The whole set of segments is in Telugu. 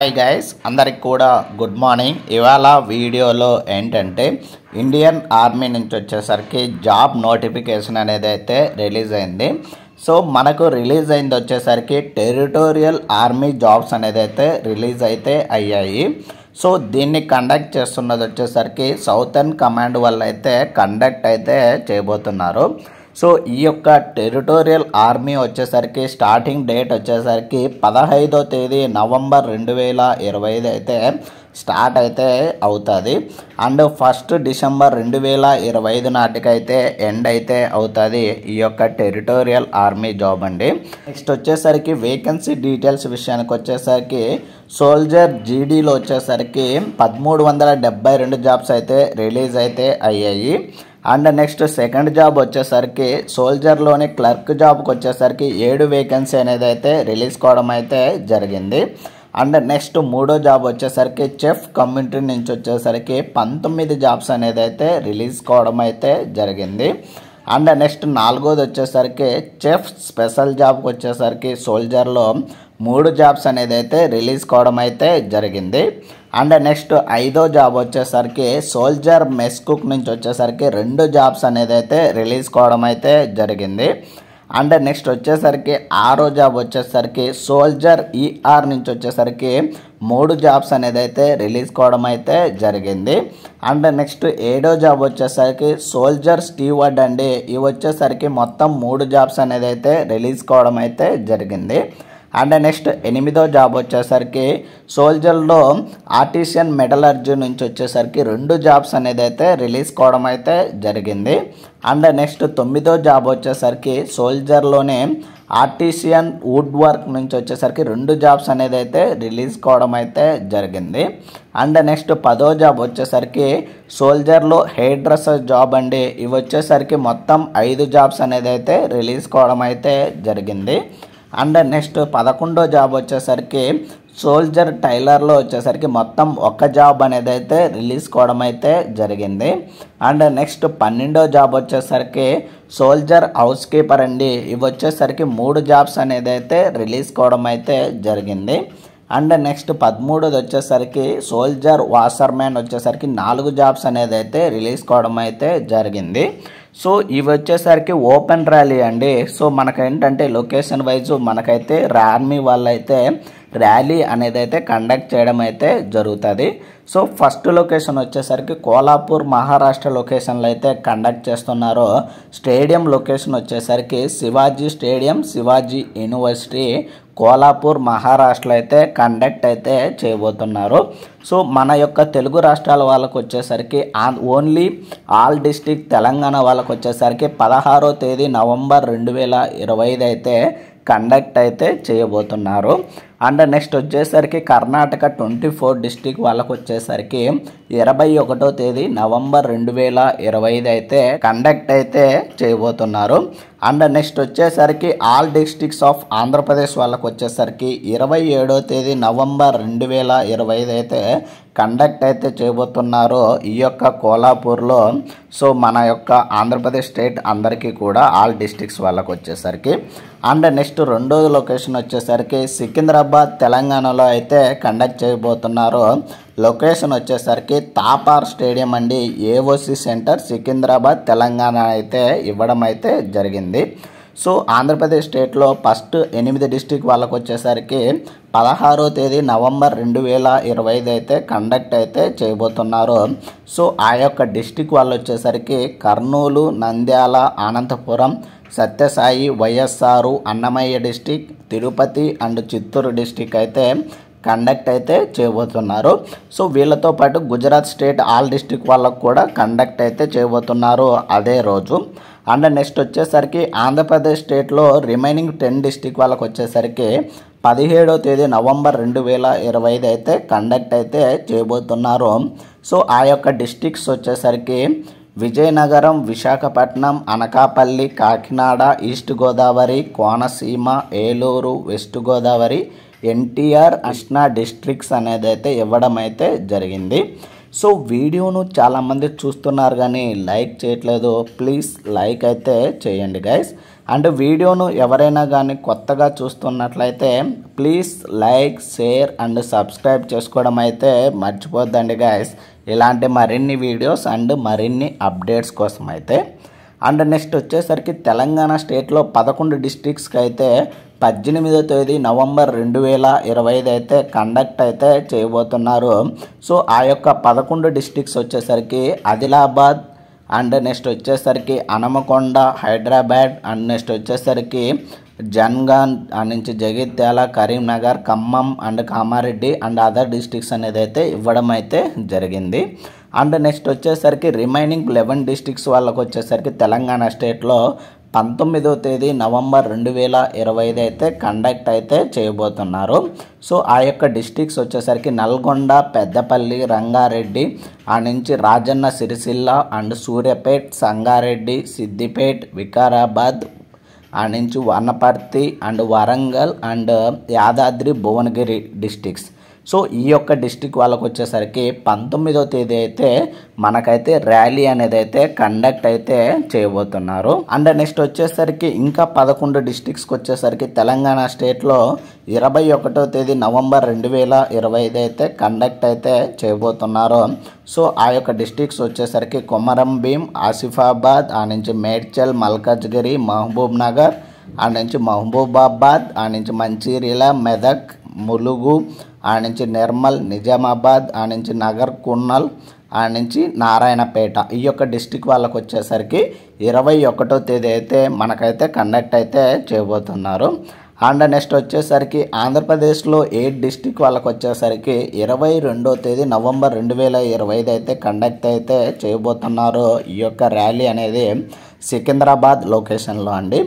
హాయ్ గైస్, అందరికి కూడా గుడ్ మార్నింగ్. ఇవాళ వీడియోలో ఏంటంటే ఇండియన్ ఆర్మీ నుంచి వచ్చేసరికి జాబ్ నోటిఫికేషన్ అనేది అయితే రిలీజ్ అయింది. సో మనకు రిలీజ్ అయింది వచ్చేసరికి టెరిటోరియల్ ఆర్మీ జాబ్స్ అనేది అయితే రిలీజ్ అయితే అయ్యాయి. సో దీన్ని కండక్ట్ చేస్తున్నది వచ్చేసరికి సౌతర్న్ కమాండ్ వల్ల అయితే కండక్ట్ అయితే చేయబోతున్నారు. సో ఈ యొక్క టెరిటోరియల్ ఆర్మీ వచ్చేసరికి స్టార్టింగ్ డేట్ వచ్చేసరికి 15వ తేదీ నవంబర్ 2025 అయితే స్టార్ట్ అయితే అవుతుంది. అండ్ 1 డిసెంబర్ 2025 నాటికైతే ఎండ్ అయితే అవుతుంది ఈ యొక్క టెరిటోరియల్ ఆర్మీ జాబ్ అండి. నెక్స్ట్ వచ్చేసరికి వేకెన్సీ డీటెయిల్స్ విషయానికి వచ్చేసరికి సోల్జర్ జీడీలో వచ్చేసరికి 1372 జాబ్స్ అయితే రిలీజ్ అయితే అయ్యాయి. అండ్ నెక్స్ట్ సెకండ్ జాబ్ వచ్చేసరికి సోల్జర్లోని క్లర్క్ జాబ్కి వచ్చేసరికి 7 వేకెన్సీ అనేది అయితే రిలీజ్ కావడం అయితే జరిగింది. అండ్ నెక్స్ట్ మూడో జాబ్ వచ్చేసరికి చెఫ్ కమ్యూనిటీ నుంచి వచ్చేసరికి 19 జాబ్స్ అనేది అయితే రిలీజ్ కావడం అయితే జరిగింది. అండ్ నెక్స్ట్ నాలుగోది వచ్చేసరికి చెఫ్ స్పెషల్ జాబ్కి వచ్చేసరికి సోల్జర్లో 3 జాబ్స్ అనేది అయితే రిలీజ్ కావడం అయితే జరిగింది. అండ్ నెక్స్ట్ ఐదో జాబ్ వచ్చేసరికి సోల్జర్ మెస్ కుక్ నుంచి వచ్చేసరికి 2 జాబ్స్ అనేది అయితే రిలీజ్ కావడం అయితే జరిగింది. అండ్ నెక్స్ట్ వచ్చేసరికి ఆరో జాబ్ వచ్చేసరికి సోల్జర్ ఈఆర్ నుంచి వచ్చేసరికి 3 జాబ్స్ అనేది అయితే రిలీజ్ కావడం అయితే జరిగింది. అండ్ నెక్స్ట్ ఏడో జాబ్ వచ్చేసరికి సోల్జర్ స్టీవర్డ్ అండి. ఇవి వచ్చేసరికి మొత్తం 3 జాబ్స్ అనేది అయితే రిలీజ్ కావడం అయితే జరిగింది. అండ్ నెక్స్ట్ 8వ జాబ్ వచ్చేసరికి సోల్జర్లో ఆర్టిసియన్ మెటలర్జీ నుంచి వచ్చేసరికి 2 జాబ్స్ అనేది అయితే రిలీజ్ కావడం అయితే జరిగింది. అండ్ నెక్స్ట్ 9వ జాబ్ వచ్చేసరికి సోల్జర్లోనే ఆర్టిసియన్ వుడ్ వర్క్ నుంచి వచ్చేసరికి 2 జాబ్స్ అనేది అయితే రిలీజ్ కావడం అయితే జరిగింది. అండ్ నెక్స్ట్ 10వ జాబ్ వచ్చేసరికి సోల్జర్లో హెయిర్ డ్రెస్సర్ జాబ్ అండి. ఇవి వచ్చేసరికి మొత్తం 5 జాబ్స్ అనేది అయితే రిలీజ్ కావడం అయితే జరిగింది. అండ్ నెక్స్ట్ 11వ జాబ్ వచ్చేసరికి సోల్జర్ టైలర్లో వచ్చేసరికి మొత్తం 1 జాబ్ అనేది అయితే రిలీజ్ కావడం అయితే జరిగింది. అండ్ నెక్స్ట్ 12వ జాబ్ వచ్చేసరికి సోల్జర్ హౌస్ కీపర్ అండి. ఇవి వచ్చేసరికి 3 జాబ్స్ అనేది అయితే రిలీజ్ కావడం అయితే జరిగింది. అండ్ నెక్స్ట్ 13ది వచ్చేసరికి సోల్జర్ వాషర్మ్యాన్ వచ్చేసరికి 4 జాబ్స్ అనేది అయితే రిలీజ్ కావడం అయితే జరిగింది. సో ఇవి వచ్చేసరికి ఓపెన్ ర్యాలీ అండి. సో మనకేంటంటే లొకేషన్ వైజ్ మనకైతే ఆర్మీ వాళ్ళైతే ర్యాలీ అనేది అయితే కండక్ట్ చేయడం అయితే జరుగుతుంది. సో ఫస్ట్ లొకేషన్ వచ్చేసరికి కోల్హాపూర్ మహారాష్ట్ర లొకేషన్లో అయితే కండక్ట్ చేస్తున్నారు. స్టేడియం లొకేషన్ వచ్చేసరికి శివాజీ స్టేడియం, శివాజీ యూనివర్సిటీ, కోల్హాపూర్ మహారాష్ట్రలో అయితే కండక్ట్ అయితే చేయబోతున్నారు. సో మన యొక్క తెలుగు రాష్ట్రాల వాళ్ళకు వచ్చేసరికి ఓన్లీ ఆల్ డిస్టిక్ తెలంగాణ వాళ్ళకు వచ్చేసరికి 16వ తేదీ నవంబర్ 2025 అయితే కండక్ట్ అయితే చేయబోతున్నారు. అండ్ నెక్స్ట్ వచ్చేసరికి కర్ణాటక 24 డిస్టిక్ వాళ్ళకు వచ్చేసరికి 21వ తేదీ నవంబర్ 2025 అయితే కండక్ట్ అయితే చేయబోతున్నారు. అండ్ నెక్స్ట్ వచ్చేసరికి ఆల్ డిస్ట్రిక్ట్స్ ఆఫ్ ఆంధ్రప్రదేశ్ వాళ్ళకు వచ్చేసరికి 27వ తేదీ నవంబర్ 2025 అయితే కండక్ట్ అయితే చేయబోతున్నారు ఈ యొక్క కోల్హాపూర్లో. సో మన యొక్క ఆంధ్రప్రదేశ్ స్టేట్ అందరికీ కూడా ఆల్ డిస్ట్రిక్ట్స్ వాళ్ళకు వచ్చేసరికి. అండ్ నెక్స్ట్ రెండో లొకేషన్ వచ్చేసరికి సికింద్రాబాద్ తెలంగాణలో అయితే కండక్ట్ చేయబోతున్నారు. లొకేషన్ వచ్చేసరికి తాపార్ స్టేడియం అండి. ఏఓసి సెంటర్ సికింద్రాబాద్ తెలంగాణ అయితే ఇవ్వడం అయితే జరిగింది. సో ఆంధ్రప్రదేశ్ స్టేట్లో ఫస్ట్ 8 డిస్టిక్ వాళ్ళకు వచ్చేసరికి 16వ తేదీ నవంబర్ 2025 అయితే కండక్ట్ అయితే చేయబోతున్నారు. సో ఆ యొక్క డిస్టిక్ వాళ్ళు వచ్చేసరికి Kurnool, Nandyal, Anantapuram, Sathya Sai, YSR, Annamayya district, Tirupati and Chittoor district అయితే కండక్ట్ అయితే చేయబోతున్నారు. సో వీళ్ళతో పాటు గుజరాత్ స్టేట్ ఆల్ డిస్టిక్ వాళ్ళకు కూడా కండక్ట్ అయితే చేయబోతున్నారు అదే రోజు. అండ్ నెక్స్ట్ వచ్చేసరికి ఆంధ్రప్రదేశ్ స్టేట్లో రిమైనింగ్ 10 డిస్టిక్ వాళ్ళకు వచ్చేసరికి 17వ తేదీ నవంబర్ 2025 అయితే కండక్ట్ అయితే చేయబోతున్నారు. సో ఆ యొక్క డిస్టిక్స్ వచ్చేసరికి Vizianagaram, Visakhapatnam, Anakapalli, Kakinada, east Godavari, Konaseema, Eluru, west Godavari, NTR, Krishna districts అనేది అయితే ఇవ్వడం అయితే జరిగింది. సో వీడియోను చాలామంది చూస్తున్నారు కానీ లైక్ చేయట్లేదు. ప్లీజ్ లైక్ అయితే చేయండి గైస్. అండ్ వీడియోను ఎవరైనా కానీ కొత్తగా చూస్తున్నట్లయితే please like, share and subscribe చేసుకోవడం అయితే మర్చిపోద్దండి గైస్, ఇలాంటి మరిన్ని వీడియోస్ అండ్ మరిన్ని అప్డేట్స్ కోసం అయితే. అండ్ నెక్స్ట్ వచ్చేసరికి తెలంగాణ స్టేట్లో 11 డిస్ట్రిక్ట్స్కి అయితే 18వ తేదీ నవంబర్ 2025 అయితే కండక్ట్ అయితే చేయబోతున్నారు. సో ఆ యొక్క 11 డిస్ట్రిక్ట్స్ వచ్చేసరికి ఆదిలాబాద్, అండ్ నెక్స్ట్ వచ్చేసరికి హనుమకొండ, హైదరాబాద్, అండ్ నెక్స్ట్ వచ్చేసరికి జన్గాన్ నుంచి Jagtial, Karimnagar, Khammam and Kamareddy and other districts అనేది అయితే ఇవ్వడం అయితే జరిగింది. అండ్ నెక్స్ట్ వచ్చేసరికి రిమైనింగ్ 11 డిస్ట్రిక్ట్స్ వాళ్ళకు వచ్చేసరికి తెలంగాణ స్టేట్లో 19వ తేదీ నవంబర్ 2025 అయితే కండక్ట్ అయితే చేయబోతున్నారు. సో ఆ యొక్క డిస్ట్రిక్ట్స్ వచ్చేసరికి నల్గొండ, పెద్దపల్లి, రంగారెడ్డి, ఆ నుంచి రాజన్న సిరిసిల్ల అండ్ సూర్యాపేట్, సంగారెడ్డి, సిద్దిపేట్, వికారాబాద్, ఆ నుంచి Wanaparthy and Warangal and Yadadri Bhuvanagiri districts. So ఈ యొక్క డిస్ట్రిక్ట్ వాళ్ళకు వచ్చేసరికి 19వ తేదీ అయితే మనకైతే ర్యాలీ అనేది అయితే కండక్ట్ అయితే చేయబోతున్నారు. అండ్ నెక్స్ట్ వచ్చేసరికి ఇంకా 11 డిస్ట్రిక్ట్స్కి వచ్చేసరికి తెలంగాణ స్టేట్లో 21వ తేదీ నవంబర్ 2025 అయితే కండక్ట్ అయితే చేయబోతున్నారు. సో ఆ యొక్క డిస్ట్రిక్ట్స్ వచ్చేసరికి కొమరం భీం, ఆసిఫాబాద్, ఆ నుంచి మేడ్చల్, మల్కాజ్గిరి, మహబూబ్ నగర్, ఆ నుంచి మహబూబాబాద్, ఆ నుంచి మంచిర్యాల, మెదక్, ములుగు, ఆ నుంచి నిర్మల్, నిజామాబాద్, ఆ నుంచి నగర్ కుర్నూల్, ఆ నుంచి నారాయణపేట. ఈ యొక్క డిస్ట్రిక్ట్ వాళ్ళకు వచ్చేసరికి 21వ తేదీ అయితే మనకైతే కండక్ట్ అయితే చేయబోతున్నారు. అండ్ నెక్స్ట్ వచ్చేసరికి ఆంధ్రప్రదేశ్లో 8 డిస్ట్రిక్ట్ వాళ్ళకు వచ్చేసరికి 22వ తేదీ నవంబర్ 2025 అయితే కండక్ట్ అయితే చేయబోతున్నారు. ఈ యొక్క ర్యాలీ అనేది సికింద్రాబాద్ లొకేషన్లో అండి.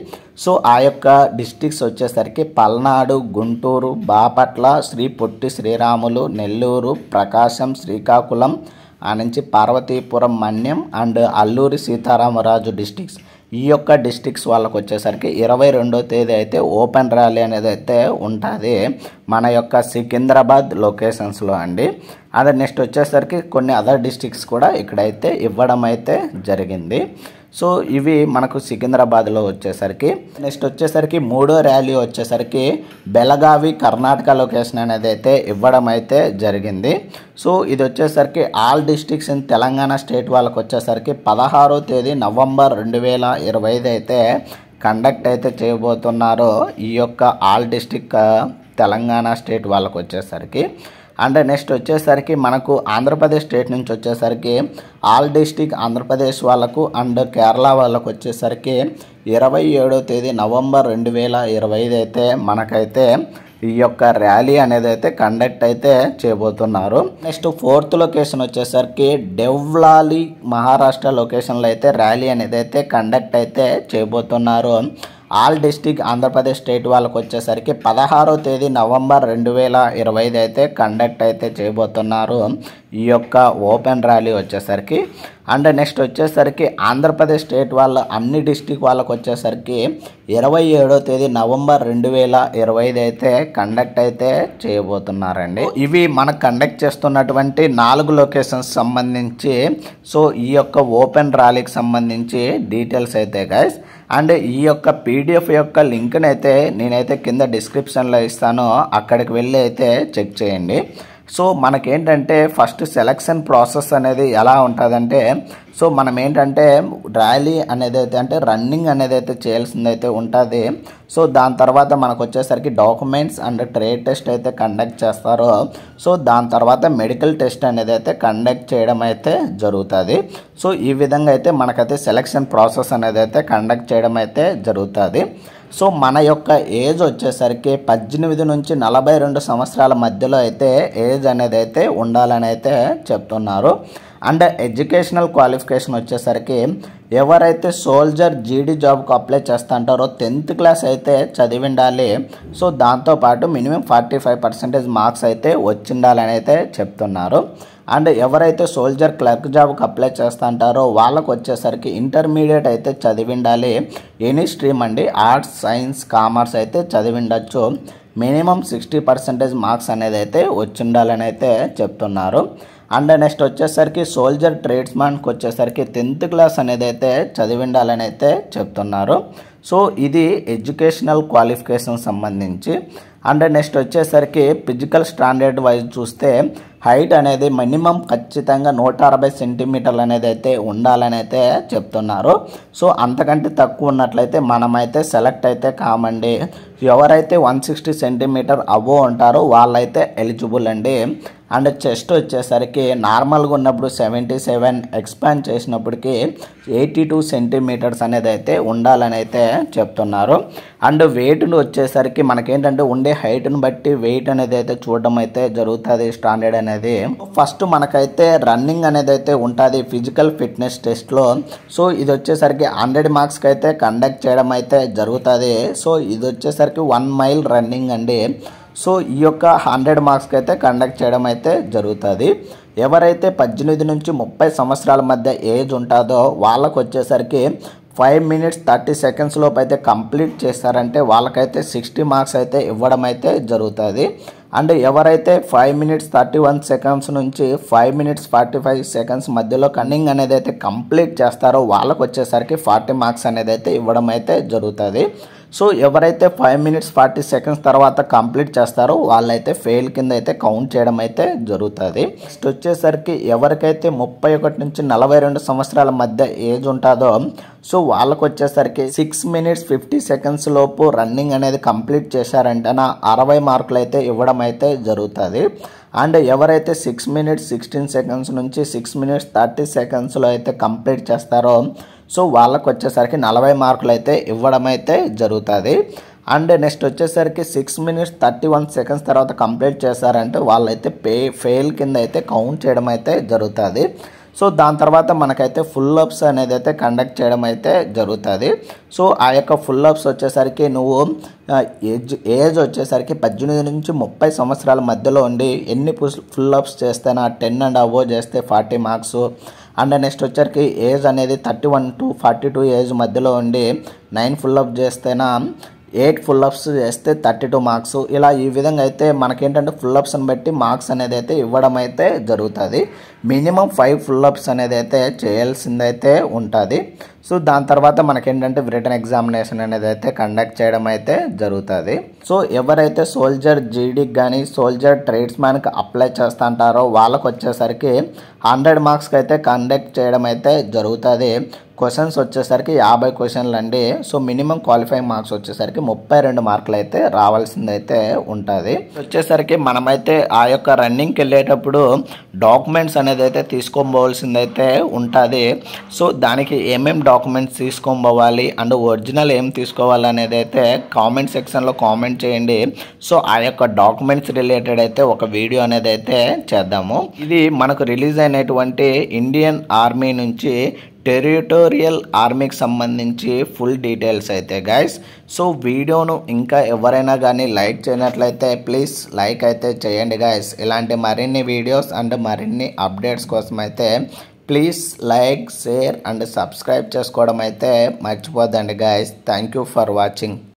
సో ఆ యొక్క డిస్ట్రిక్ట్స్ వచ్చేసరికి పల్నాడు, గుంటూరు, బాపట్ల, శ్రీ పొట్టి శ్రీరాములు, నెల్లూరు, ప్రకాశం, శ్రీకాకుళం, ఆ నుంచి పార్వతీపురం, మన్యం అండ్ అల్లూరి సీతారామరాజు డిస్ట్రిక్ట్స్. ఈ యొక్క డిస్ట్రిక్ట్స్ వాళ్ళకు వచ్చేసరికి 22వ తేదీ అయితే ఓపెన్ ర్యాలీ అనేది అయితే ఉంటుంది మన యొక్క సికింద్రాబాద్ లొకేషన్స్లో అండి. అదే నెక్స్ట్ వచ్చేసరికి కొన్ని అదర్ డిస్ట్రిక్ట్స్ కూడా ఇక్కడైతే ఇవ్వడం అయితే జరిగింది. సో ఇవి మనకు సికింద్రాబాద్లో వచ్చేసరికి. నెక్స్ట్ వచ్చేసరికి 3వ ర్యాలీ వచ్చేసరికి బెళగావి, కర్ణాటక లొకేషన్ అనేది అయితే ఇవ్వడం అయితే జరిగింది. సో ఇది వచ్చేసరికి all districts in Telangana state వాళ్ళకు వచ్చేసరికి 16వ తేదీ నవంబర్ 2025 అయితే కండక్ట్ అయితే చేయబోతున్నారు ఈ యొక్క ఆల్ డిస్ట్రిక్ట్ తెలంగాణ స్టేట్ వాళ్ళకు వచ్చేసరికి. అండ్ నెక్స్ట్ వచ్చేసరికి మనకు ఆంధ్రప్రదేశ్ స్టేట్ నుంచి వచ్చేసరికి ఆల్ డిస్ట్రిక్ట్ ఆంధ్రప్రదేశ్ వాళ్ళకు అండ్ కేరళ వాళ్ళకు వచ్చేసరికి 27వ తేదీ నవంబర్ 2025 అయితే మనకైతే ఈ యొక్క ర్యాలీ అనేది అయితే కండక్ట్ అయితే చేయబోతున్నారు. నెక్స్ట్ 4th లొకేషన్ వచ్చేసరికి డెవ్లాలి, మహారాష్ట్ర లొకేషన్లో అయితే ర్యాలీ అనేది అయితే కండక్ట్ అయితే చేయబోతున్నారు. ఆల్ డిస్ట్రిక్ట్ ఆంధ్రప్రదేశ్ స్టేట్ వాళ్ళకు వచ్చేసరికి 16వ తేదీ నవంబర్ 2025 అయితే కండక్ట్ అయితే చేయబోతున్నారు ఈ యొక్క ఓపెన్ ర్యాలీ వచ్చేసరికి. అండ్ నెక్స్ట్ వచ్చేసరికి ఆంధ్రప్రదేశ్ స్టేట్ వాళ్ళ అన్ని డిస్ట్రిక్ట్ వాళ్ళకు వచ్చేసరికి 27వ తేదీ నవంబర్ 2025 అయితే కండక్ట్ అయితే చేయబోతున్నారండి. ఇవి మనకు కండక్ట్ చేస్తున్నటువంటి 4 లొకేషన్స్ సంబంధించి సో ఈ యొక్క ఓపెన్ ర్యాలీకి సంబంధించి డీటెయిల్స్ అయితే గైస్. అండ్ ఈ యొక్క పీడిఎఫ్ యొక్క లింక్ని అయితే నేనైతే కింద డిస్క్రిప్షన్లో ఇస్తాను, అక్కడికి వెళ్ళి అయితే చెక్ చేయండి. సో మనకేంటంటే ఫస్ట్ సెలక్షన్ ప్రాసెస్ అనేది ఎలా ఉంటుందంటే సో మనం ఏంటంటే ర్యాలీ అనేది అయితే అంటే రన్నింగ్ అనేది అయితే చేయాల్సిందైతే ఉంటుంది. సో దాని తర్వాత మనకు వచ్చేసరికి డాక్యుమెంట్స్ అండ్ ట్రేడ్ టెస్ట్ అయితే కండక్ట్ చేస్తారు. సో దాని తర్వాత మెడికల్ టెస్ట్ అనేది అయితే కండక్ట్ చేయడం అయితే జరుగుతుంది. సో ఈ విధంగా అయితే మనకైతే సెలక్షన్ ప్రాసెస్ అనేది అయితే కండక్ట్ చేయడం అయితే జరుగుతుంది. సో మన యొక్క ఏజ్ వచ్చేసరికి 18 నుంచి 42 సంవత్సరాల మధ్యలో అయితే ఏజ్ అనేది అయితే ఉండాలని అయితే చెప్తున్నారు. అండ్ ఎడ్యుకేషనల్ క్వాలిఫికేషన్ వచ్చేసరికి ఎవరైతే సోల్జర్ జీడీ జాబ్కు అప్లై చేస్తుంటారో 10th క్లాస్ అయితే చదివి ఉండాలి. సో దాంతోపాటు మినిమం 45% మార్క్స్ అయితే వచ్చిండాలని అయితే చెప్తున్నారు. అండ్ ఎవరైతే సోల్జర్ క్లర్క్ జాబ్కి అప్లై చేస్తుంటారో వాళ్ళకు వచ్చేసరికి ఇంటర్మీడియట్ అయితే చదివి ఉండాలి. ఎనీ స్ట్రీమ్ అండి, ఆర్ట్స్, సైన్స్, కామర్స్ అయితే చదివి ఉండొచ్చు. మినిమం 60% మార్క్స్ అనేది అయితే వచ్చి ఉండాలని అయితే చెప్తున్నారు. అండ్ నెక్స్ట్ వచ్చేసరికి సోల్జర్ ట్రేడ్స్మ్యాన్కి వచ్చేసరికి 10th క్లాస్ అనేది అయితే చదివి ఉండాలని అయితే చెప్తున్నారు. సో ఇది ఎడ్యుకేషనల్ క్వాలిఫికేషన్ సంబంధించి. అండ్ నెక్స్ట్ వచ్చేసరికి ఫిజికల్ స్టాండర్డ్ వైజ్ చూస్తే హైట్ అనేది మినిమం ఖచ్చితంగా 160 సెంటీమీటర్లు అనేది అయితే ఉండాలని అయితే చెప్తున్నారు. సో అంతకంటే తక్కువ ఉన్నట్లయితే మనమైతే సెలెక్ట్ అయితే కామండి. ఎవరైతే 160 సెంటీమీటర్ అబో ఉంటారో వాళ్ళైతే ఎలిజిబుల్ అండి. అండ్ చెస్ట్ వచ్చేసరికి నార్మల్గా ఉన్నప్పుడు 77, ఎక్స్పాండ్ చేసినప్పటికీ 82 సెంటీమీటర్స్ అనేది అయితే ఉండాలని అయితే చెప్తున్నారు. అండ్ వెయిట్ను వచ్చేసరికి మనకేంటంటే ఉండే హైట్ను బట్టి వెయిట్ అనేది అయితే చూడడం అయితే జరుగుతుంది స్టాండర్డ్ అనేది. ఫస్ట్ మనకైతే రన్నింగ్ అనేది అయితే ఉంటుంది ఫిజికల్ ఫిట్నెస్ టెస్ట్లో. సో ఇది వచ్చేసరికి 100 మార్క్స్కి అయితే కండక్ట్ చేయడం అయితే జరుగుతుంది. సో ఇది వచ్చేసరికి 1 మైల్ రన్నింగ్ అండి. సో ఈ యొక్క 100 మార్క్స్కి అయితే కండక్ట్ చేయడం అయితే జరుగుతుంది. ఎవరైతే 18 నుంచి 30 సంవత్సరాల మధ్య ఏజ్ ఉంటుందో వాళ్ళకు వచ్చేసరికి 5 minutes 30 seconds లోపు అయితే కంప్లీట్ చేస్తారంటే వాళ్ళకైతే 60 మార్క్స్ అయితే ఇవ్వడం అయితే జరుగుతుంది. అండ్ ఎవరైతే 5 minutes 31 seconds నుంచి 5 minutes 45 seconds మధ్యలో రన్నింగ్ అనేది అయితే కంప్లీట్ చేస్తారో వాళ్ళకు వచ్చేసరికి 40 మార్క్స్ అనేది అయితే ఇవ్వడం అయితే జరుగుతుంది. సో ఎవరైతే 5 minutes 40 seconds తర్వాత కంప్లీట్ చేస్తారో వాళ్ళైతే ఫెయిల్ కింద అయితే కౌంట్ చేయడం అయితే జరుగుతుంది. నెక్స్ట్ వచ్చేసరికి ఎవరికైతే 31 నుంచి 42 సంవత్సరాల మధ్య ఏజ్ ఉంటుందో సో వాళ్ళకు వచ్చేసరికి 6 minutes 50 seconds లోపు రన్నింగ్ అనేది కంప్లీట్ చేశారంటే 60 మార్కులు అయితే ఇవ్వడం అయితే జరుగుతుంది. అండ్ ఎవరైతే 6 minutes 16 seconds నుంచి 6 minutes 30 secondsలో అయితే కంప్లీట్ చేస్తారో సో వాళ్ళకు వచ్చేసరికి 40 మార్కులు అయితే ఇవ్వడం అయితే జరుగుతుంది. అండ్ నెక్స్ట్ వచ్చేసరికి 6 minutes 31 seconds తర్వాత కంప్లీట్ చేశారంటే వాళ్ళైతే ఫెయిల్ కింద అయితే కౌంట్ చేయడం అయితే జరుగుతుంది. సో దాని తర్వాత మనకైతే ఫుల్ అప్స్ అనేది అయితే కండక్ట్ చేయడం అయితే జరుగుతుంది. సో ఆ యొక్క ఫుల్ అప్స్ వచ్చేసరికి నువ్వు ఏజ్ వచ్చేసరికి 18 నుంచి 30 సంవత్సరాల మధ్యలో ఉండి ఎన్ని ఫుల్ అప్స్ చేస్తేనా 10 and above చేస్తే 40 మార్క్స్. అండ్ నెక్స్ట్ వచ్చరికి ఏజ్ అనేది 31 to 42 ఏజ్ మధ్యలో ఉండి 9 ఫుల్ అప్ చేస్తేనా 8 ఫుల్ అప్స్ చేస్తే 32 మార్క్స్. ఇలా ఈ విధంగా అయితే మనకేంటంటే ఫుల్ అప్స్ని బట్టి మార్క్స్ అనేది అయితే ఇవ్వడం అయితే జరుగుతుంది. మినిమం 5 ఫుల్ అప్స్ అనేది అయితే చేయాల్సిందైతే ఉంటుంది. సో దాని తర్వాత మనకేంటంటే రిటన్ ఎగ్జామినేషన్ అనేది అయితే కండక్ట్ చేయడం అయితే జరుగుతుంది. సో ఎవరైతే సోల్జర్ జీడీకి కానీ సోల్జర్ ట్రేడ్స్మ్యాన్కి అప్లై చేస్తుంటారో వాళ్ళకు వచ్చేసరికి 100 మార్క్స్కి అయితే కండక్ట్ చేయడం అయితే జరుగుతుంది. క్వశ్చన్స్ వచ్చేసరికి 50 క్వశ్చన్లు అండి. సో మినిమం క్వాలిఫైయింగ్ మార్క్స్ వచ్చేసరికి 32 మార్కులు అయితే రావాల్సిందైతే ఉంటుంది. వచ్చేసరికి మనమైతే ఆ యొక్క రన్నింగ్కి వెళ్ళేటప్పుడు డాక్యుమెంట్స్ అనేది అయితే తీసుకోబోవాల్సిందైతే ఉంటుంది. సో దానికి ఏమేమి డాక్యుమెంట్స్ తీసుకోబోవాలి అండ్ ఒరిజినల్ ఏం తీసుకోవాలి అనేది అయితే కామెంట్ సెక్షన్లో కామెంట్ చేయండి. సో ఆ యొక్క డాక్యుమెంట్స్ రిలేటెడ్ అయితే ఒక వీడియో అనేది అయితే చేద్దాము. ఇది మనకు రిలీజ్ అయినటువంటి ఇండియన్ ఆర్మీ నుంచి టెరిటోరియల్ ఆర్మీకి సంబంధించి ఫుల్ డీటెయిల్స్ అయితే గైస్. సో వీడియోను ఇంకా ఎవరైనా కానీ లైక్ చేయనట్లయితే ప్లీజ్ లైక్ అయితే చేయండి గైస్. ఇలాంటి మరిన్ని వీడియోస్ అండ్ మరిన్ని అప్డేట్స్ కోసం అయితే please like, share and subscribe చేసుకోవడం అయితే మర్చిపోద్దండి guys. Thank you for watching.